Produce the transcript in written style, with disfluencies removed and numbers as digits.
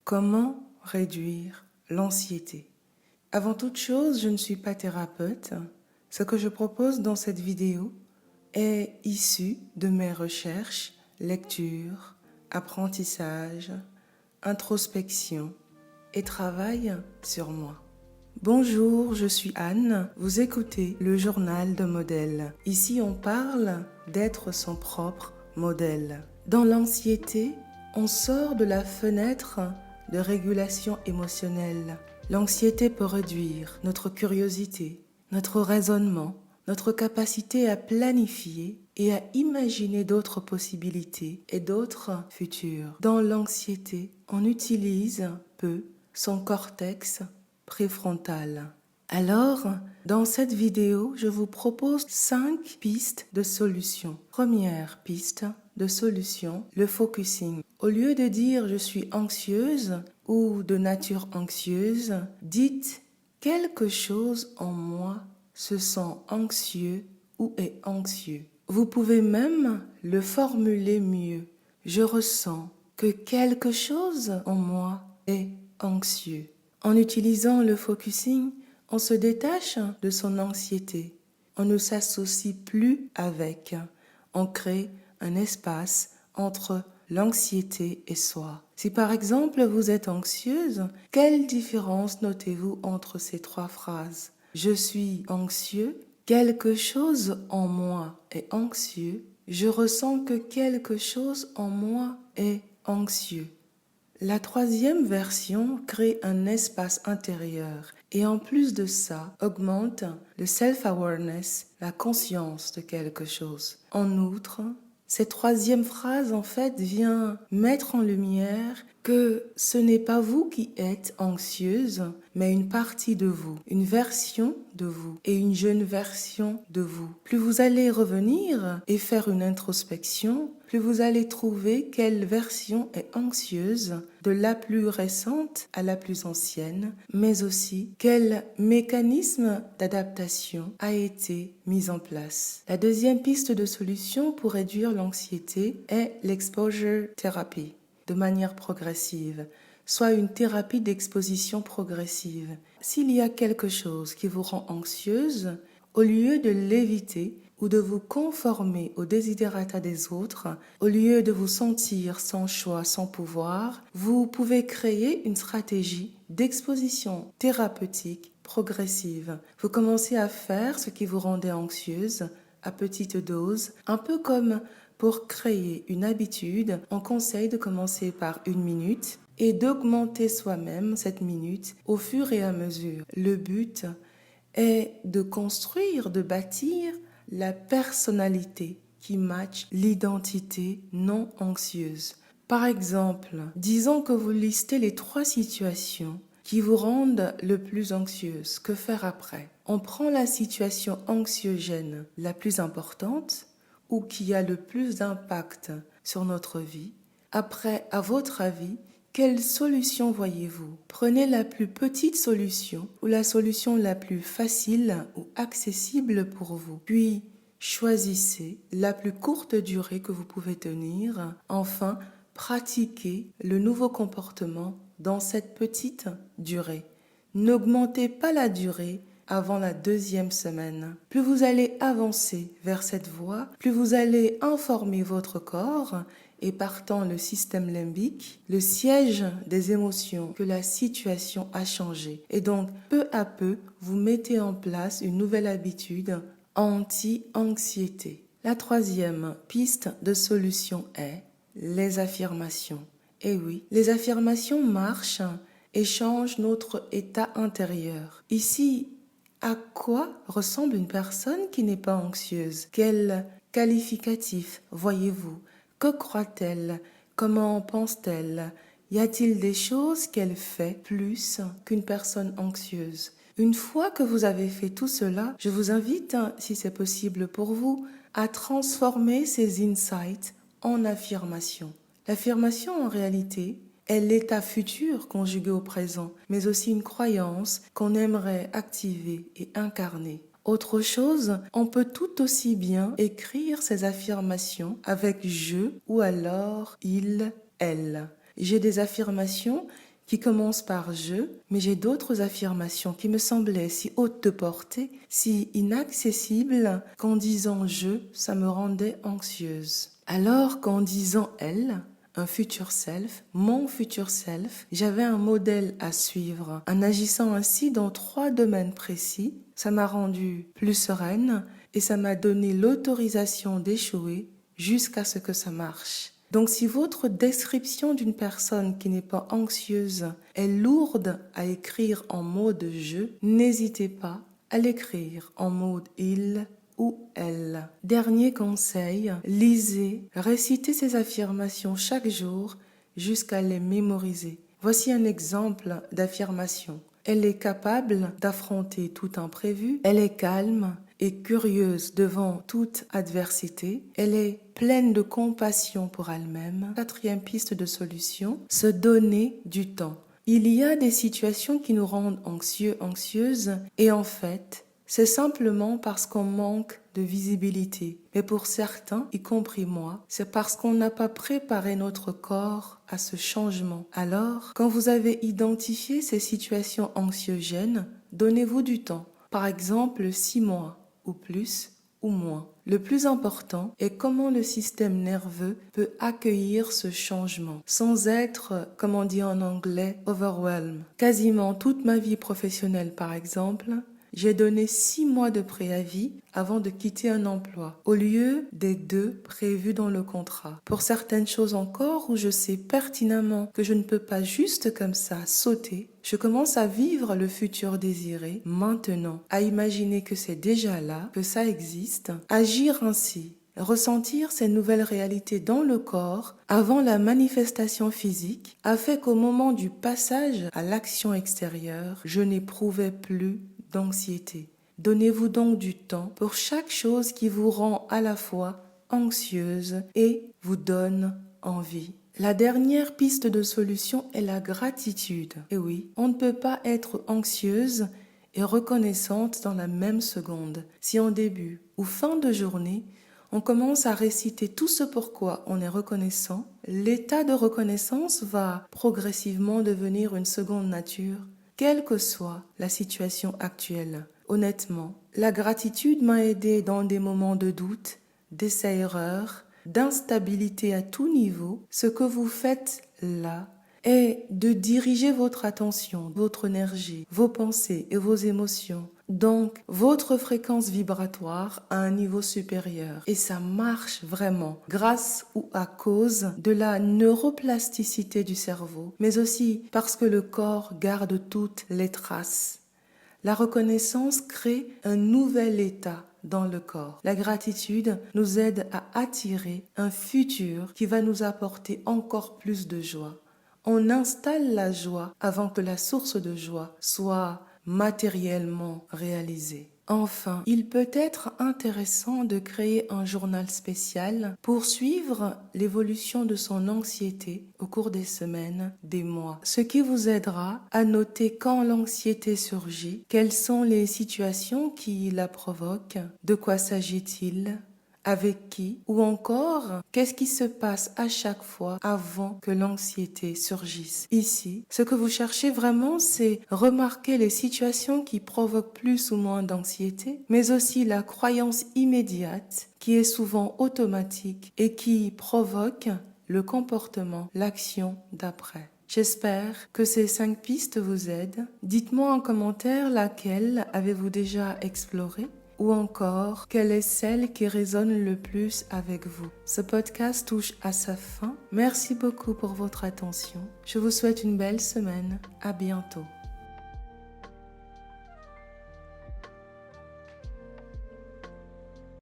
Comment réduire l'anxiété? Avant toute chose, je ne suis pas thérapeute. Ce que je propose dans cette vidéo est issu de mes recherches, lectures, apprentissage, introspection et travail sur moi. Bonjour, je suis Anne. Vous écoutez le journal de modèle. Ici, on parle d'être son propre modèle. Dans l'anxiété, on sort de la fenêtre de régulation émotionnelle. L'anxiété peut réduire notre curiosité, notre raisonnement, notre capacité à planifier et à imaginer d'autres possibilités et d'autres futurs. Dans l'anxiété, on utilise peu son cortex préfrontal. Alors, dans cette vidéo, je vous propose 5 pistes de solutions. Première piste de solution, le focusing. Au lieu de dire je suis anxieuse ou de nature anxieuse, dites quelque chose en moi se sent anxieux ou est anxieux. Vous pouvez même le formuler mieux. Je ressens que quelque chose en moi est anxieux. En utilisant le focusing, on se détache de son anxiété. On ne s'associe plus avec. On crée un espace entre l'anxiété et soi. Si par exemple vous êtes anxieuse, quelle différence notez-vous entre ces 3 phrases? Je suis anxieux, quelque chose en moi est anxieux, je ressens que quelque chose en moi est anxieux. La 3e version crée un espace intérieur et en plus de ça, augmente le self-awareness, la conscience de quelque chose. En outre, cette 3e phrase en fait vient mettre en lumière que ce n'est pas vous qui êtes anxieuse, mais une partie de vous, une version de vous et une jeune version de vous. Plus vous allez revenir et faire une introspection, plus vous allez trouver quelle version est anxieuse, de la plus récente à la plus ancienne, mais aussi quel mécanisme d'adaptation a été mis en place. La 2e piste de solution pour réduire l'anxiété est l'exposure therapy, de manière progressive, soit une thérapie d'exposition progressive. S'il y a quelque chose qui vous rend anxieuse, au lieu de l'éviter ou de vous conformer aux desiderata des autres, au lieu de vous sentir sans choix, sans pouvoir, vous pouvez créer une stratégie d'exposition thérapeutique progressive. Vous commencez à faire ce qui vous rendait anxieuse à petite dose, un peu comme pour créer une habitude, on conseille de commencer par 1 minute et d'augmenter soi-même cette minute au fur et à mesure. Le but est de construire, de bâtir la personnalité qui matche l'identité non anxieuse. Par exemple, disons que vous listez les 3 situations qui vous rendent le plus anxieuse. Que faire après? On prend la situation anxiogène la plus importante ou qui a le plus d'impact sur notre vie. Après, à votre avis, quelle solution voyez-vous? Prenez la plus petite solution ou la solution la plus facile ou accessible pour vous. Puis, choisissez la plus courte durée que vous pouvez tenir. Enfin, pratiquez le nouveau comportement dans cette petite durée. N'augmentez pas la durée avant la 2e semaine. Plus vous allez avancer vers cette voie, plus vous allez informer votre corps et partant le système limbique, le siège des émotions, que la situation a changé. Et donc, peu à peu, vous mettez en place une nouvelle habitude anti-anxiété. La 3e piste de solution est les affirmations. Et oui, les affirmations marchent et changent notre état intérieur. Ici, à quoi ressemble une personne qui n'est pas anxieuse? Quel qualificatif voyez-vous? Que croit-elle? Comment pense-t-elle? Y a-t-il des choses qu'elle fait plus qu'une personne anxieuse? Une fois que vous avez fait tout cela, je vous invite, si c'est possible pour vous, à transformer ces insights en affirmations. L'affirmation, en réalité, est l'état futur conjugué au présent, mais aussi une croyance qu'on aimerait activer et incarner. Autre chose, on peut tout aussi bien écrire ces affirmations avec je ou alors il, elle. J'ai des affirmations qui commence par « je », mais j'ai d'autres affirmations qui me semblaient si hautes de portée, si inaccessibles qu'en disant « je », ça me rendait anxieuse. Alors qu'en disant « elle », un futur self, mon futur self, j'avais un modèle à suivre. En agissant ainsi dans 3 domaines précis, ça m'a rendue plus sereine et ça m'a donné l'autorisation d'échouer jusqu'à ce que ça marche. Donc si votre description d'une personne qui n'est pas anxieuse est lourde à écrire en mode « je », n'hésitez pas à l'écrire en mode « il » ou elle. Dernier conseil, lisez, récitez ces affirmations chaque jour jusqu'à les mémoriser. Voici un exemple d'affirmation. Elle est capable d'affronter tout imprévu, elle est calme et curieuse devant toute adversité, elle est pleine de compassion pour elle-même. 4e piste de solution, se donner du temps. Il y a des situations qui nous rendent anxieux, anxieuses et en fait, c'est simplement parce qu'on manque de visibilité. Mais pour certains, y compris moi, c'est parce qu'on n'a pas préparé notre corps à ce changement. Alors, quand vous avez identifié ces situations anxiogènes, donnez-vous du temps. Par exemple, 6 mois ou plus ou moins. Le plus important est comment le système nerveux peut accueillir ce changement sans être, comme on dit en anglais, overwhelmed. Quasiment toute ma vie professionnelle, par exemple, j'ai donné 6 mois de préavis avant de quitter un emploi, au lieu des 2 prévus dans le contrat. Pour certaines choses encore où je sais pertinemment que je ne peux pas juste comme ça sauter, je commence à vivre le futur désiré maintenant, à imaginer que c'est déjà là, que ça existe, agir ainsi. Ressentir ces nouvelles réalités dans le corps avant la manifestation physique a fait qu'au moment du passage à l'action extérieure, je n'éprouvais plus d'anxiété. Donnez-vous donc du temps pour chaque chose qui vous rend à la fois anxieuse et vous donne envie. La dernière piste de solution est la gratitude. Et oui, on ne peut pas être anxieuse et reconnaissante dans la même seconde. Si en début ou fin de journée, on commence à réciter tout ce pourquoi on est reconnaissant, l'état de reconnaissance va progressivement devenir une seconde nature, quelle que soit la situation actuelle. Honnêtement, la gratitude m'a aidé dans des moments de doute, d'essai-erreur, d'instabilité à tout niveau. Ce que vous faites là est de diriger votre attention, votre énergie, vos pensées et vos émotions, donc votre fréquence vibratoire à un niveau supérieur. Et ça marche vraiment grâce ou à cause de la neuroplasticité du cerveau, mais aussi parce que le corps garde toutes les traces. La reconnaissance crée un nouvel état dans le corps. La gratitude nous aide à attirer un futur qui va nous apporter encore plus de joie. On installe la joie avant que la source de joie soit matériellement réalisée. Enfin, il peut être intéressant de créer un journal spécial pour suivre l'évolution de son anxiété au cours des semaines, des mois. Ce qui vous aidera à noter quand l'anxiété surgit, quelles sont les situations qui la provoquent, de quoi s'agit-il, avec qui, ou encore qu'est-ce qui se passe à chaque fois avant que l'anxiété surgisse. Ici, ce que vous cherchez vraiment, c'est remarquer les situations qui provoquent plus ou moins d'anxiété, mais aussi la croyance immédiate qui est souvent automatique et qui provoque le comportement, l'action d'après. J'espère que ces 5 pistes vous aident. Dites-moi en commentaire laquelle avez-vous déjà explorée ou encore quelle est celle qui résonne le plus avec vous. Ce podcast touche à sa fin. Merci beaucoup pour votre attention. Je vous souhaite une belle semaine. À bientôt.